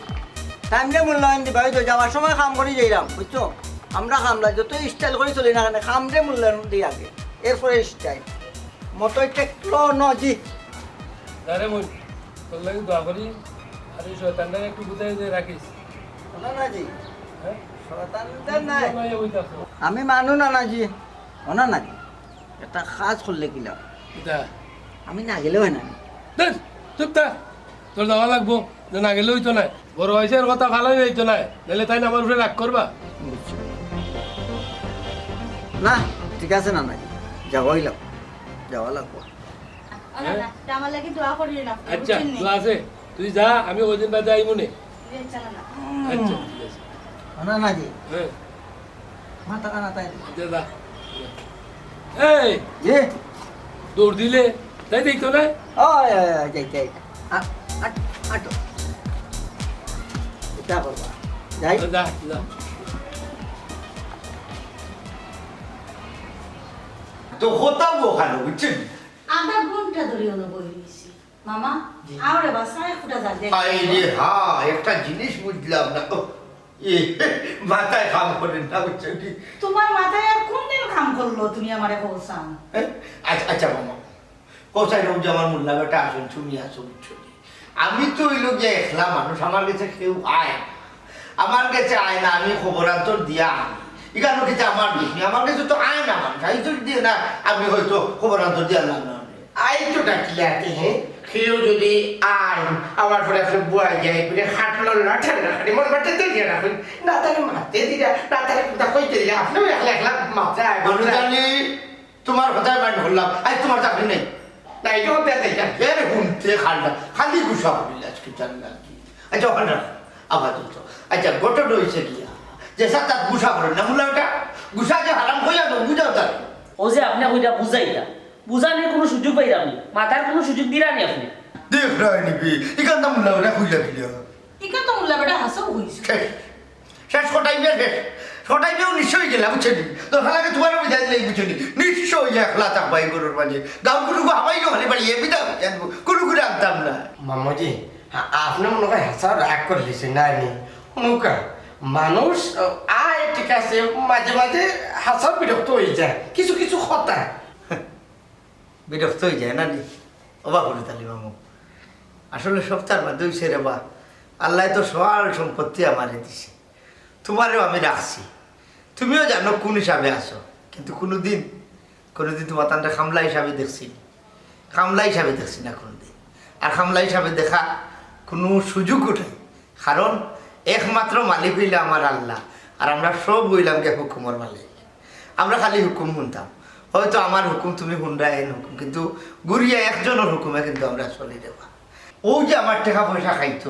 টাইমটা মূল্যায়ন দিবা হয়তো যাওয়ার সময় কাম করে যাইলাম বুঝছো আমরা কামলা যত স্টাইল করে চলি না কেন কামরে মূল্যায়ন দিই আগে এরপরে স্টাইল মতো টেকলো নজি আরে মই তোর লাগি দোয়া করি আর এই শয়তানটাকে একটু বুঝাই দিয়ে রাখিস নানাজি হ্যাঁ শয়তানদের নাই নাই ওই দেখো আমি মানু নানাজি নানাজি একটা কাজ করলে কিলাম এটা আমি না গেলেও হয় না দেখ চুপ থাক তোর যাওয়া লাগবো যে না গেলে হইতো না বড় হয়েছে এর কথা ভালোই হইতো না নাহলে তাই না আমার উপরে রাগ করবা না ঠিক আছে নানাজি যাওয়াই লাগবো যাওয়া লাগবো আমার লাগে দোয়া করিয়ে না আচ্ছা তুই আছে তুই যা আমি ওই দিন বাদে আইমু নে আচ্ছা ঠিক আছে নানাজি হ্যাঁ মাথা কানা তাই যা যা এই যে দৌড় দিলে তাই দেখতো না যাই যাই আটো এটা করবা যাই যা যা তো হতাম ওখানে বুঝছেন আধা ঘন্টা ধরে অনুভব হয়েছি মামা আরে বাসা ফুটা যা দেখ আরে হ্যাঁ একটা জিনিস বুঝলাম না ও, এ, মাথায় কাম করেন না বুঝছেন কি? তোমার মাথায় আর কোন দিন কাম করলো তুমি আমারে বলছান আচ্ছা আচ্ছা মামা কোথায় রোজ আমার মোল্লা বেটা আসুন শুনি আসুন শুনি আমি তো ওই লোক যে একলা মানুষ আমার কাছে কেউ আয় না আমার কাছে আয় না আমি খবরান্তর দিয়া আনি এখানে কাছে আমার বিষ্ণু আমার কাছে তো আয় না মানুষ আই তো দিয়ে না আমি হয়তো খবরান্তর দিয়ে আনলাম না আই তো ডাকলে আতে হ্যাঁ কেউ যদি আয় আমার পরে আসলে বয়া যায় করে হাঁটলো না ঠান্ডা খাটি মন মাঠে দিয়ে রাখুন না তাকে মারতে দিলে না তাকে কোথা কইতে দিলে আপনিও একলা একলা মাথায় তোমার কথায় মাইন্ড করলাম আজ তোমার চাকরি নেই না এই যখন দেখে এর ঘুমতে খালটা খালি গুসা করিল আজকে জানি কি আচ্ছা ওখানে আপাতত আচ্ছা গোটা রয়েছে কি যে সাত গুসা করেন না মুলাটা গুসা যে হারাম হয়ে যাবে বুঝাও তার ও যে আপনি ওইটা বুঝাইতা বুঝানোর কোনো সুযোগ পাইলাম নি মাথার কোনো সুযোগ দিলানি আপনি দেখ রায় নিবি এখান না মুলাটা খুঁজলে দিল ইকা তো মুল্লা বেটা হাসও হইছে শেষ কটাই শেষ কটাই নিশ্চয়ই গেলাম বুঝছেন তো হালাকে তোমার বিদায় দিলে বুঝছেন নিশ্চয়ই একলা থাকবাই গরুর মাঝে গাঁও গুরুকে হামাই হলে বাড়ি এ বিদা গুরু করে আনতাম না মামাজি আপনি মনে হয় হাসা রাগ করে দিছে না নি মুখা মানুষ আয় ঠিক আছে মাঝে মাঝে হাসা বিরক্ত হয়ে যায় কিছু কিছু কথা বিরক্ত হয়ে যায় না নি অবাক করে তালি মামু আসলে সপ্তাহের মধ্যে হইছে রে বা আল্লাহ তো সবার সম্পত্তি আমারে দিছে তোমারও আমি রাখছি তুমিও জানো কোন হিসাবে আসো কিন্তু কোনোদিন তোমার তান্ডা খামলা হিসাবে দেখছি খামলা হিসাবে দেখছি না কোনোদিন আর খামলা হিসাবে দেখা কোনো সুযোগ ওঠে কারণ একমাত্র মালিক হইলে আমার আল্লাহ আর আমরা সব হইলাম কে হুকুমর মালিক আমরা খালি হুকুম শুনতাম হয়তো আমার হুকুম তুমি শুনরা এন হুকুম কিন্তু গুড়িয়া একজনের হুকুমে কিন্তু আমরা চলে দেবা ও যে আমার টাকা পয়সা খাইতো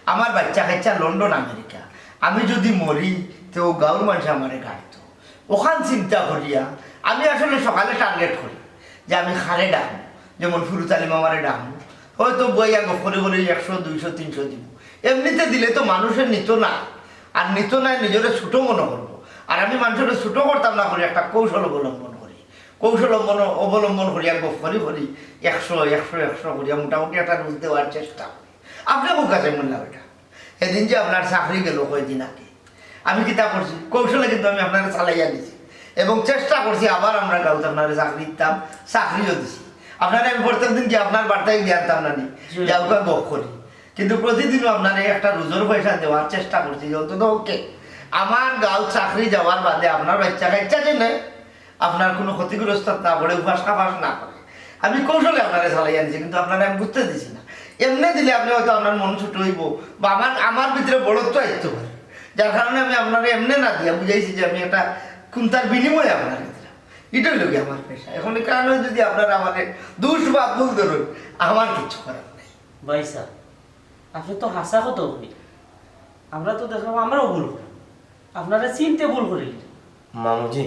আমার বাচ্চা খাইছা লন্ডন আমেরিকা আমি যদি মরি তো গাঁর মানুষ আমারে গাড়তো ওখান চিন্তা করিয়া আমি আসলে সকালে টার্গেট করি যে আমি খারে ডাকবো যেমন ফুরু তালিম আমারে ডাকবো হয়তো বইয়া করে বলে 100 200 300 দিব এমনিতে দিলে তো মানুষের নিত না আর নিত নাই নিজের ছোটো মনে করবো আর আমি মানুষের ছোটো করতাম না করি একটা কৌশল অবলম্বন করি কৌশল অবলম্বন করি এক করি করি 100 করিয়া মোটামুটি একটা রুজ দেওয়ার চেষ্টা করি আপনার কাছে মনে হয় সেদিন যে আপনার চাকরি গেল কয়েকদিন আগে আমি কিতা করছি কৌশলে কিন্তু আমি আপনাকে চালাইয়া দিছি এবং চেষ্টা করছি আবার আমরা গাঁতে আপনার চাকরি দিতাম চাকরিও দিছি আপনারা আমি প্রত্যেক দিন কি আপনার বার্তায় দিয়ে আনতাম না নি যাওকা গপ করি কিন্তু প্রতিদিনও আপনার একটা রোজর পয়সা দেওয়ার চেষ্টা করছি যে অন্তত ওকে আমার গাঁও চাকরি যাওয়ার বাদে আপনার বাচ্চা কাচ্চা যে নেই আপনার কোনো ক্ষতিগ্রস্ত না পড়ে উপাস কাপাস না করে আমি কৌশলে আপনারা চালাই আনছি কিন্তু আপনারা আমি বুঝতে দিছি না এমনি দিলে আপনি হয়তো আপনার মন ছোট হইব বা আমার ভিতরে বড়ত্ব আসতে পারে যার কারণে আমি আপনারা এমনি না দিয়া বুঝাইছি যে আমি একটা কোনটার বিনিময়ে আপনার ক্ষেত্রে এটাই লোক আমার পেশা এখন এই কারণে যদি আপনারা আমাদের দুষ বা ভুল ধরুন আমার কিছু করার নেই ভাইসা আপনি তো হাসা কত করি আমরা তো দেখলাম আমরাও ভুল করি আপনারা চিনতে ভুল করি মামুজি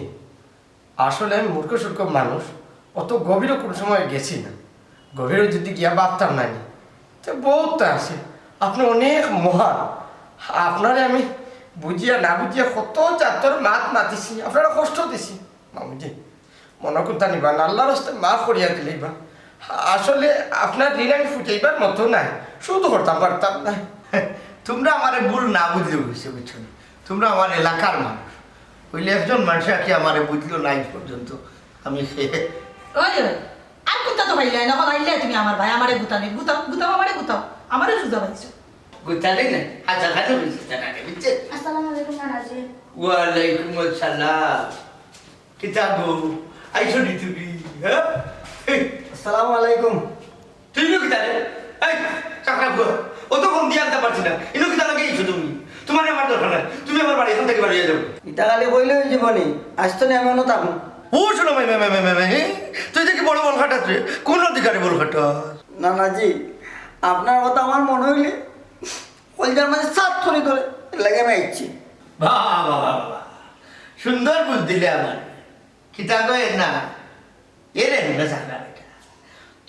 আসলে আমি মূর্খ সূর্খ মানুষ, অত গভীরও কোনো সময় গেছি না। গভীরও যদি গিয়া ভাবতাম না নি তো বহুত আছে। আপনি অনেক মহান, আপনারে আমি বুঝিয়া না বুঝিয়া কত জাতর মাত মাতিছি, আপনারা কষ্ট দিছি। মামুজি মনে করতা নিবা না, আল্লাহর হস্তে মাফ করিয়া দিলেইবা। আসলে আপনার ঋণ আমি ফুটাইবার মতো নাই, শুধু করতাম পারতাম না। তোমরা আমারে ভুল না বুঝলে হয়েছে, বুঝছো না? তোমরা আমার এলাকার মানুষ হইলে একজন মানুষ কি আমারে বুঝলো না আজ পর্যন্ত। আমি ওই আর কোথা তো ভাইলে না আইলে তুমি আমার ভাই আমারে গুতানি গুতাও গুতাও আমারে গুতাও আমারে সুজা পাইছো বুঝতে না আচ্ছা খালি হয়েছে টাকাকে বুঝছে। আসসালামু আলাইকুম নানাজি। ওয়ালাইকুম আসসালাম। কিতাব আইসো নি তুমি? হ্যাঁ আসসালামু আলাইকুম। তুই কি জানে? এই চাকরা গো ও তো ফোন দিয়ে আনতে পারছি না, ইনো কি জানা গেছো তুমি? তোমার আমার দরকার নাই, তুমি আমার বাড়ি এখান থেকে বাড়িয়ে যাও। ইটা খালি বইলে হয়ে যাবনি, আসতো না আমি থাকুন। ও শোনো মাই মাই মাই মাই তুই দেখি বড় বল খাটাস রে, কোন অধিকারে বল খাটাস? নানাজি আপনার কথা আমার মনে হইলে কলজার মাঝে সাত করে ধরে লাগে আমি আইছি। বাহ বাহ বাহ সুন্দর বুঝ দিলে আমার। কিতা কয় না এরে না চাকরা বেটা,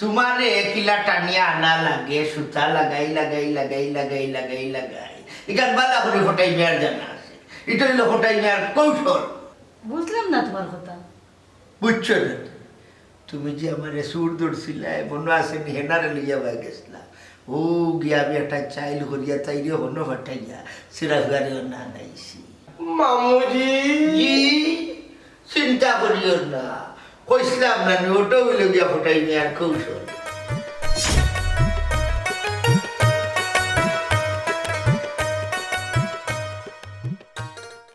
তোমার কিলা টানিয়া আনা লাগে, সুতা লাগাই লাগাই লাগাই লাগাই লাগাই লাগাই এখান বালা করে ফটাই মেয়ার জানা আছে। এটা হইলো ফটাই মেয়ার কৌশল। বুঝলাম না তোমার কথা। বুঝছো না? তুমি যে আমার সুর দৌড়ছিলাই মনে আছে হেনারে লইয়া বাই গেছিলা, ও গিয়া আমি একটা চাইল করিয়া তাইরে হন ফাটাইয়া সিরা গাড়ি না নাইছি। মামুজি জি চিন্তা করিও না, কইছিলাম না ওটা হইল গিয়া ফটাই মেয়ার কৌশল।